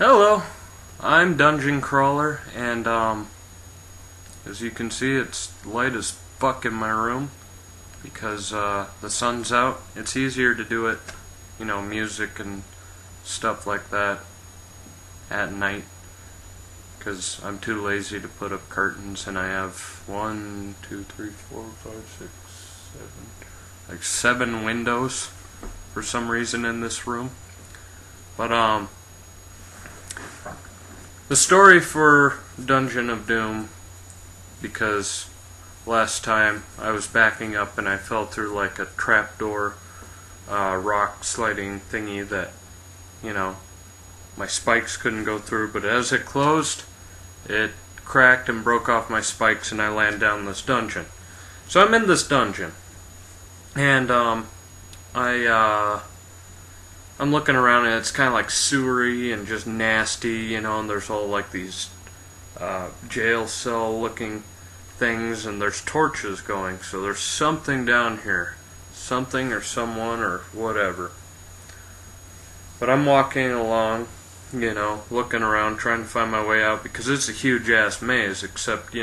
Hello, I'm Dungeon Crawler, and as you can see, it's light as fuck in my room because the sun's out. It's easier to do it, music and stuff like that at night because I'm too lazy to put up curtains, and I have 1, 2, 3, 4, 5, 6, 7, 7 windows for some reason in this room. But the story for Dungeon of Doom, because last time I was backing up and I fell through like a trapdoor rock sliding thingy that, my spikes couldn't go through, but as it closed, it cracked and broke off my spikes and I land down this dungeon. So I'm in this dungeon, and I'm looking around and it's kind of like sewery and just nasty, and there's all like these jail cell looking things, and there's torches going, so there's something down here. Something or someone or whatever. But I'm walking along, looking around, trying to find my way out, because it's a huge ass maze, except,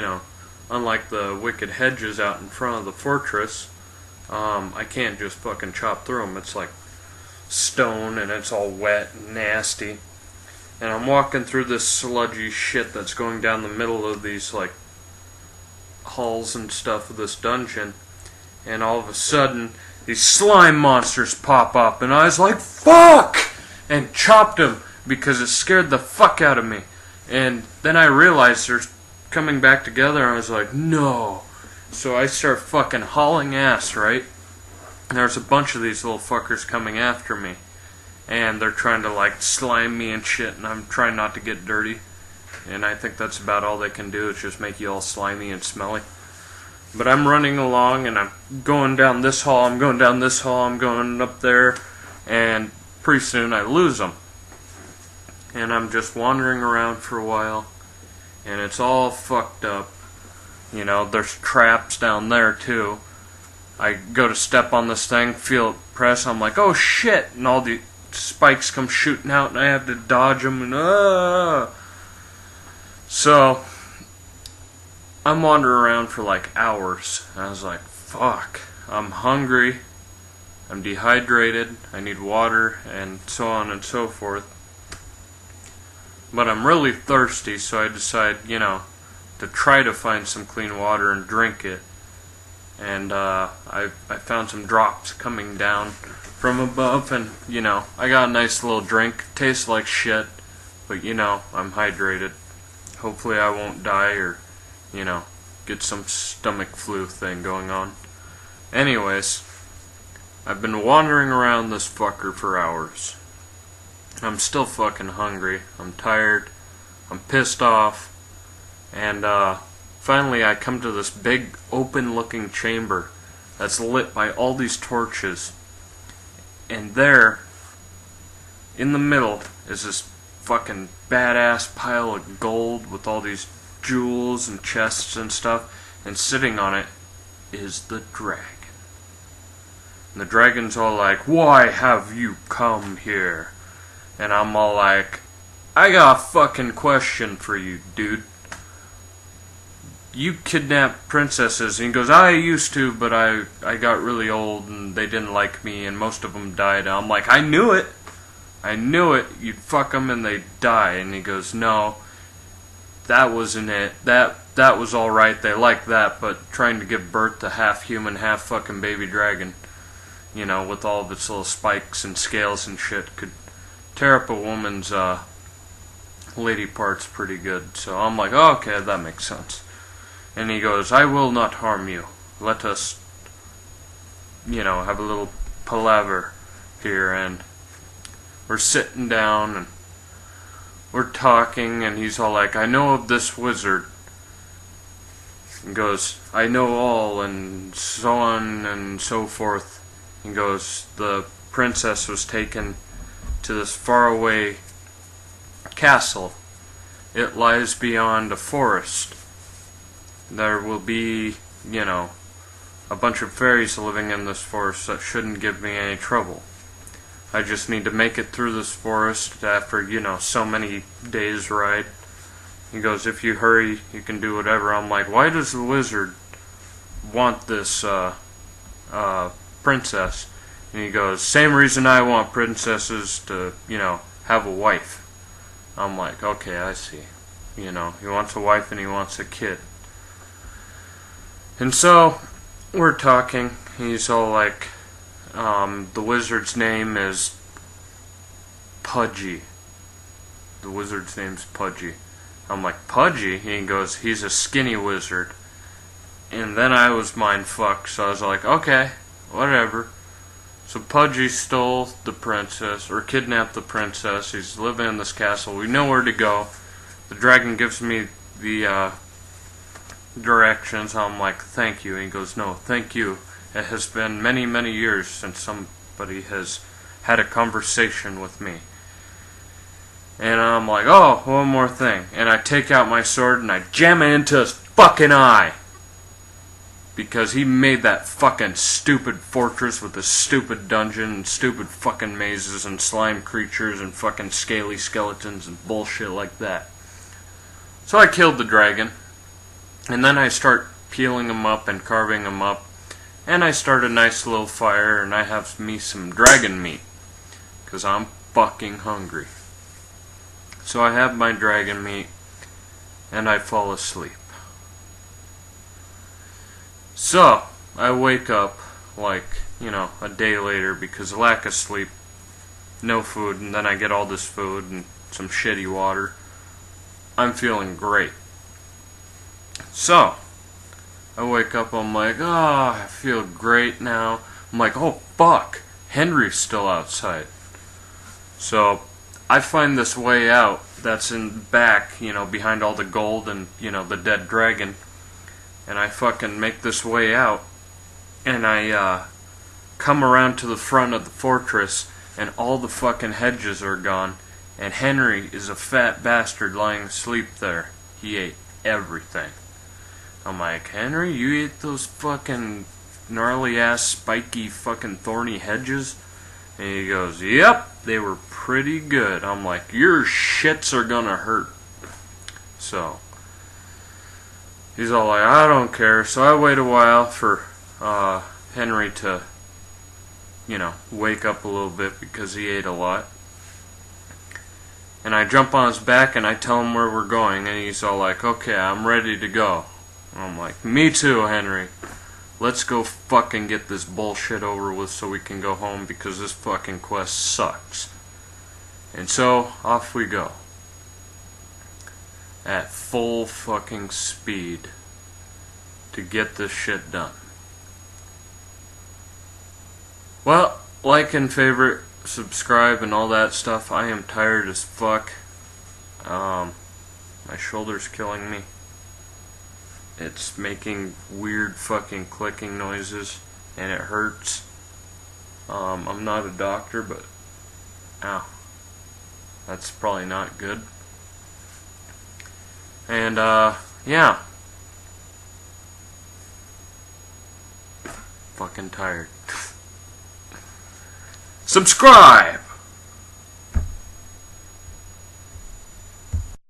unlike the wicked hedges out in front of the fortress, I can't just fucking chop through them. It's like stone and it's all wet and nasty, and I'm walking through this sludgy shit that's going down the middle of these like halls and stuff of this dungeon, and all of a sudden these slime monsters pop up, and I was like, fuck, and chopped them because it scared the fuck out of me. And then I realized they're coming back together, and I was like, no. So I start fucking hauling ass, right? There's a bunch of these little fuckers coming after me, and they're trying to like slime me and shit, and I'm trying not to get dirty, and I think that's about all they can do, is just make you all slimy and smelly. But I'm running along, and I'm going down this hall, I'm going down this hall, I'm going up there, and pretty soon I lose them. And I'm just wandering around for a while, and it's all fucked up. There's traps down there too. I go to step on this thing, feel it press, I'm like, oh shit, and all the spikes come shooting out, and I have to dodge them, and So, I'm wandering around for like hours, and I was like, fuck, I'm hungry, I'm dehydrated, I need water, and so on and so forth. But I'm really thirsty, so I decide, to try to find some clean water and drink it. And I found some drops coming down from above, and I got a nice little drink. Tastes like shit, but I'm hydrated. Hopefully I won't die or get some stomach flu thing going on. Anyways, I've been wandering around this fucker for hours. I'm still fucking hungry, I'm tired, I'm pissed off, and finally I come to this big open looking chamber that's lit by all these torches, and there in the middle is this fucking badass pile of gold with all these jewels and chests and stuff, and sitting on it is the dragon. And the dragon's all like, why have you come here? And I'm all like, I got a fucking question for you, dude. You kidnap princesses. And he goes, I used to, but I got really old and they didn't like me and most of them died. And I'm like, I knew it. I knew it. You'd fuck them and they'd die. And he goes, no, that wasn't it. That was alright. They liked that, but trying to give birth to half human, half fucking baby dragon, with all of its little spikes and scales and shit, could tear up a woman's lady parts pretty good. So I'm like, oh, okay, that makes sense. And he goes, I will not harm you. Let us, have a little palaver here. And we're sitting down and we're talking, and he's all like, I know of this wizard. And goes, I know all, and so on and so forth. He goes, the princess was taken to this faraway castle. It lies beyond a forest. There will be, a bunch of fairies living in this forest that shouldn't give me any trouble. I just need to make it through this forest after, so many days' ride. He goes, if you hurry, you can do whatever. I'm like, why does the wizard want this princess? And he goes, same reason I want princesses to, have a wife. I'm like, okay, I see. He wants a wife and he wants a kid. And so, we're talking. He's all like, the wizard's name is Pudgy. The wizard's name's Pudgy. I'm like, Pudgy? He goes, he's a skinny wizard. And then I was mind fucked, so I was like, okay, whatever. So Pudgy stole the princess, or kidnapped the princess. He's living in this castle. We know where to go. The dragon gives me the directions. I'm like, thank you. And he goes, no, thank you. It has been many, many years since somebody has had a conversation with me. And I'm like, oh, one more thing. And I take out my sword and I jam it into his fucking eye. Because he made that fucking stupid fortress with the stupid dungeon and stupid fucking mazes and slime creatures and fucking scaly skeletons and bullshit like that. So I killed the dragon. And then I start peeling him up and carving him up. And I start a nice little fire and I have me some dragon meat. Because I'm fucking hungry. So I have my dragon meat and I fall asleep. So, I wake up like, a day later because of lack of sleep, no food, and then I get all this food and some shitty water. I'm feeling great. So, I wake up, I'm like, oh, I feel great now. I'm like, oh, fuck, Henry's still outside. So, I find this way out that's in back, behind all the gold and, the dead dragon. And I fucking make this way out. And I come around to the front of the fortress. And all the fucking hedges are gone. And Henry is a fat bastard lying asleep there. He ate everything. I'm like, Henry, you ate those fucking gnarly ass spiky fucking thorny hedges? And he goes, yep, they were pretty good. I'm like, your shits are gonna hurt. So he's all like, I don't care. So I wait a while for Henry to, wake up a little bit because he ate a lot. And I jump on his back and I tell him where we're going. And he's all like, okay, I'm ready to go. And I'm like, me too, Henry. Let's go fucking get this bullshit over with so we can go home because this fucking quest sucks. And so, off we go. At full fucking speed to get this shit done. Well, like and favorite, subscribe and all that stuff. I am tired as fuck. My shoulder's killing me. It's making weird fucking clicking noises and it hurts. I'm not a doctor, but ow. That's probably not good. And, yeah. Fucking tired. Subscribe!